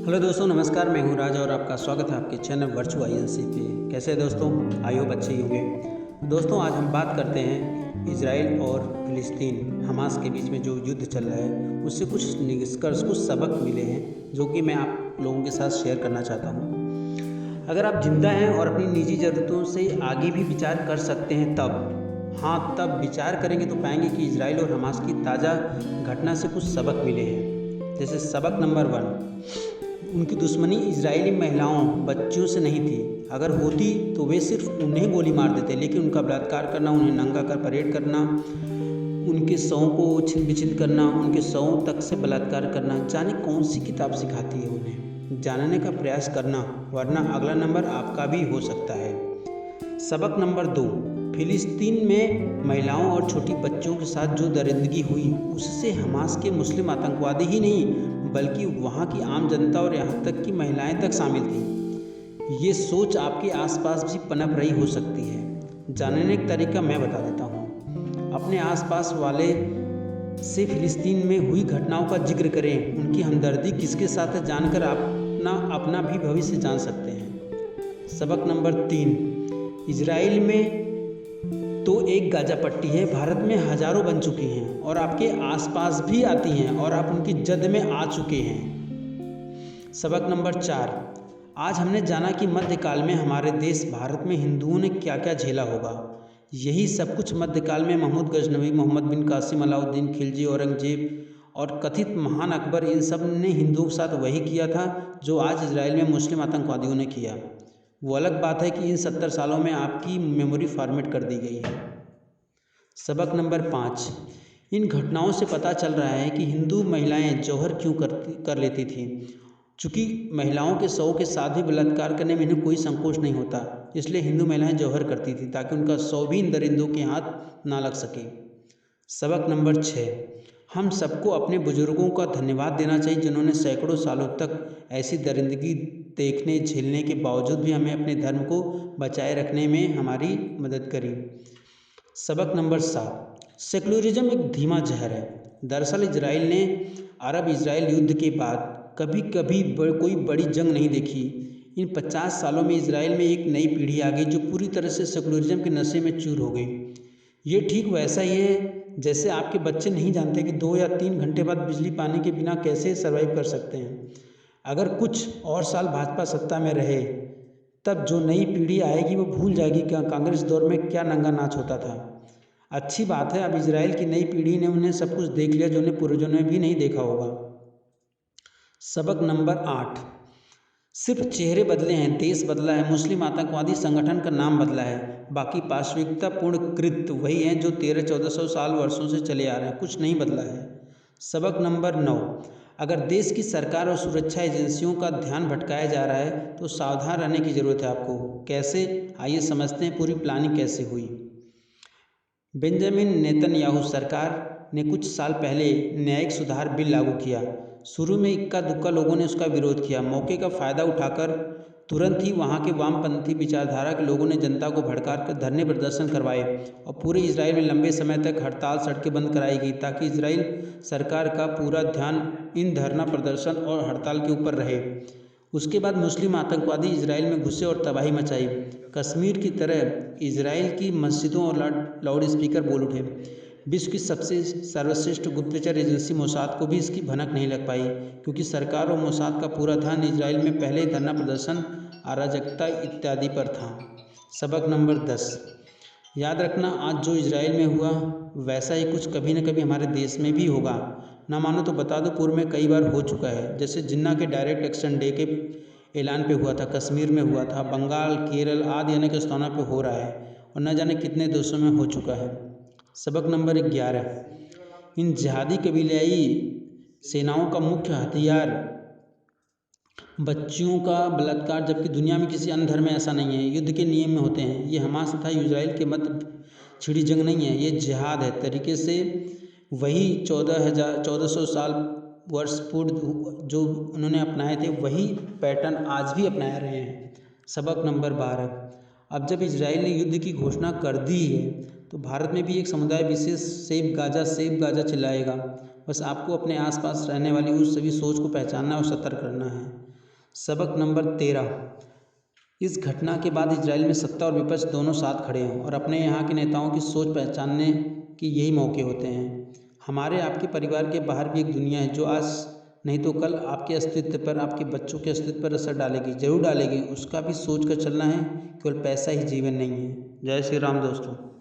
Hello दोस्तों, नमस्कार। मैं हूं राज और आपका स्वागत है आपके चैनल वर्चू आईएनसी पे। कैसे हैं दोस्तों? आई होप अच्छे ही होंगे। दोस्तों, आज हम बात करते हैं इजराइल और फिलिस्तीन हमास के बीच में जो युद्ध चल रहा है उससे कुछ निष्कर्ष, कुछ सबक मिले हैं जो कि मैं आप लोगों के साथ शेयर करना चाहता हूं। अगर आप जिंदा हैं और अपनी निजी ज़रूरतों से आगे भी विचार कर सकते हैं तब विचार करेंगे तो पाएंगे कि इजराइल और हमास की ताज़ा घटना से कुछ सबक मिले हैं। जैसे सबक नंबर 1, उनकी दुश्मनी इजरायली महिलाओं, बच्चियों से नहीं थी। अगर होती तो वे सिर्फ उन्हें गोली मार देते, लेकिन उनका बलात्कार करना, उन्हें नंगा कर परेड करना, उनके शवों को छिल बिछिल करना, उनके शवों तक से बलात्कार करना, जाने कौन सी किताब सिखाती है उन्हें। जानने का प्रयास करना, वरना अगला नंबर आपका भी हो सकता है। सबक नंबर 2, फिलिस्तीन में महिलाओं और छोटी बच्चों के साथ जो दरिंदगी हुई उससे हमास के मुस्लिम आतंकवादी ही नहीं बल्कि वहाँ की आम जनता और यहाँ तक कि महिलाएं तक शामिल थी। ये सोच आपके आसपास भी पनप रही हो सकती है। जानने का तरीका मैं बता देता हूँ। अपने आसपास वाले से फिलिस्तीन में हुई घटनाओं का जिक्र करें। उनकी हमदर्दी किसके साथ है जानकर अपना भी भविष्य जान सकते हैं। सबक नंबर 3, इजराइल में तो एक गाजा पट्टी है, भारत में हजारों बन चुकी हैं और आपके आसपास भी आती हैं और आप उनकी जद में आ चुके हैं। सबक नंबर 4, आज हमने जाना कि मध्यकाल में हमारे देश भारत में हिंदुओं ने क्या क्या झेला होगा। यही सब कुछ मध्यकाल में महमूद गजनवी, मोहम्मद बिन कासिम, अलाउद्दीन खिलजी, औरंगजेब और कथित महान अकबर, इन सब ने हिंदुओं के साथ वही किया था जो आज इजराइल में मुस्लिम आतंकवादियों ने किया। वो अलग बात है कि इन 70 सालों में आपकी मेमोरी फॉर्मेट कर दी गई है। सबक नंबर 5, इन घटनाओं से पता चल रहा है कि हिंदू महिलाएं जौहर क्यों कर लेती थीं। चूँकि महिलाओं के शव के साथ भी बलात्कार करने में इन्हें कोई संकोच नहीं होता, इसलिए हिंदू महिलाएं जौहर करती थी ताकि उनका शव भी इन दरिंदों के हाथ ना लग सके। सबक नंबर 6, हम सबको अपने बुजुर्गों का धन्यवाद देना चाहिए जिन्होंने सैकड़ों सालों तक ऐसी दरिंदगी देखने झेलने के बावजूद भी हमें अपने धर्म को बचाए रखने में हमारी मदद करी। सबक नंबर 7, सेकुलरिज्म एक धीमा जहर है। दरअसल इजराइल ने अरब इजराइल युद्ध के बाद कभी कोई बड़ी जंग नहीं देखी। इन 50 सालों में इजराइल में एक नई पीढ़ी आ गई जो पूरी तरह से सेकुलरिज्म के नशे में चूर हो गई। ये ठीक वैसा ही है जैसे आपके बच्चे नहीं जानते कि 2 या 3 घंटे बाद बिजली पानी के बिना कैसे सर्वाइव कर सकते हैं। अगर कुछ और साल भाजपा सत्ता में रहे तब जो नई पीढ़ी आएगी वो भूल जाएगी कि कांग्रेस दौर में क्या नंगा नाच होता था। अच्छी बात है, अब इजराइल की नई पीढ़ी ने उन्हें सब कुछ देख लिया जो उन्हें पूर्वजों ने भी नहीं देखा होगा। सबक नंबर 8, सिर्फ चेहरे बदले हैं, देश बदला है, मुस्लिम आतंकवादी संगठन का नाम बदला है, बाकी वास्तविकतापूर्ण कृत्य वही हैं जो 1300-1400 साल वर्षों से चले आ रहे हैं, कुछ नहीं बदला है। सबक नंबर 9, अगर देश की सरकार और सुरक्षा एजेंसियों का ध्यान भटकाया जा रहा है तो सावधान रहने की ज़रूरत है आपको। कैसे? आइए समझते हैं पूरी प्लानिंग कैसे हुई। बेंजामिन नेतन्याहू सरकार ने कुछ साल पहले न्यायिक सुधार बिल लागू किया। शुरू में इक्का दुक्का लोगों ने उसका विरोध किया। मौके का फ़ायदा उठाकर तुरंत ही वहाँ के वामपंथी विचारधारा के लोगों ने जनता को भड़का कर धरने प्रदर्शन करवाए और पूरे इजराइल में लंबे समय तक हड़ताल, सड़कें बंद कराई गई ताकि इजराइल सरकार का पूरा ध्यान इन धरना प्रदर्शन और हड़ताल के ऊपर रहे। उसके बाद मुस्लिम आतंकवादी इजराइल में घुसे और तबाही मचाई। कश्मीर की तरह इजराइल की मस्जिदों और लाउड स्पीकर बोल उठे। विश्व की सबसे सर्वश्रेष्ठ गुप्तचर एजेंसी मोसाद को भी इसकी भनक नहीं लग पाई क्योंकि सरकार और मोसाद का पूरा ध्यान इजराइल में पहले धरना प्रदर्शन, अराजकता इत्यादि पर था। सबक नंबर 10, याद रखना आज जो इजराइल में हुआ वैसा ही कुछ कभी न कभी हमारे देश में भी होगा। ना मानो तो बता दो, पूर्व में कई बार हो चुका है। जैसे जिन्ना के डायरेक्ट एक्शन डे के ऐलान पे हुआ था, कश्मीर में हुआ था, बंगाल, केरल आदि अनेक स्थानों पे हो रहा है और न जाने कितने देशों में हो चुका है। सबक नंबर 11, इन जिहादी कबीलाई सेनाओं का मुख्य हथियार बच्चियों का बलात्कार, जबकि दुनिया में किसी अन्य धर्म में ऐसा नहीं है। युद्ध के नियम में होते हैं। ये हमास तथा इजराइल के मध्य छिड़ी जंग नहीं है, ये जिहाद है। तरीके से वही 1400 साल वर्ष पूर्व जो उन्होंने अपनाए थे वही पैटर्न आज भी अपना रहे हैं। सबक नंबर 12, अब जब इजराइल ने युद्ध की घोषणा कर दी है तो भारत में भी एक समुदाय विशेष सेव गाजा चिल्लाएगा। बस आपको अपने आसपास रहने वाली उस सभी सोच को पहचानना और सतर्क करना है। सबक नंबर 13। इस घटना के बाद इजराइल में सत्ता और विपक्ष दोनों साथ खड़े हैं और अपने यहाँ के नेताओं की सोच पहचानने के यही मौके होते हैं। हमारे आपके परिवार के बाहर भी एक दुनिया है जो आज नहीं तो कल आपके अस्तित्व पर, आपके बच्चों के अस्तित्व पर असर डालेगी, जरूर डालेगी। उसका भी सोच कर चलना है, केवल पैसा ही जीवन नहीं है। जय श्री राम दोस्तों।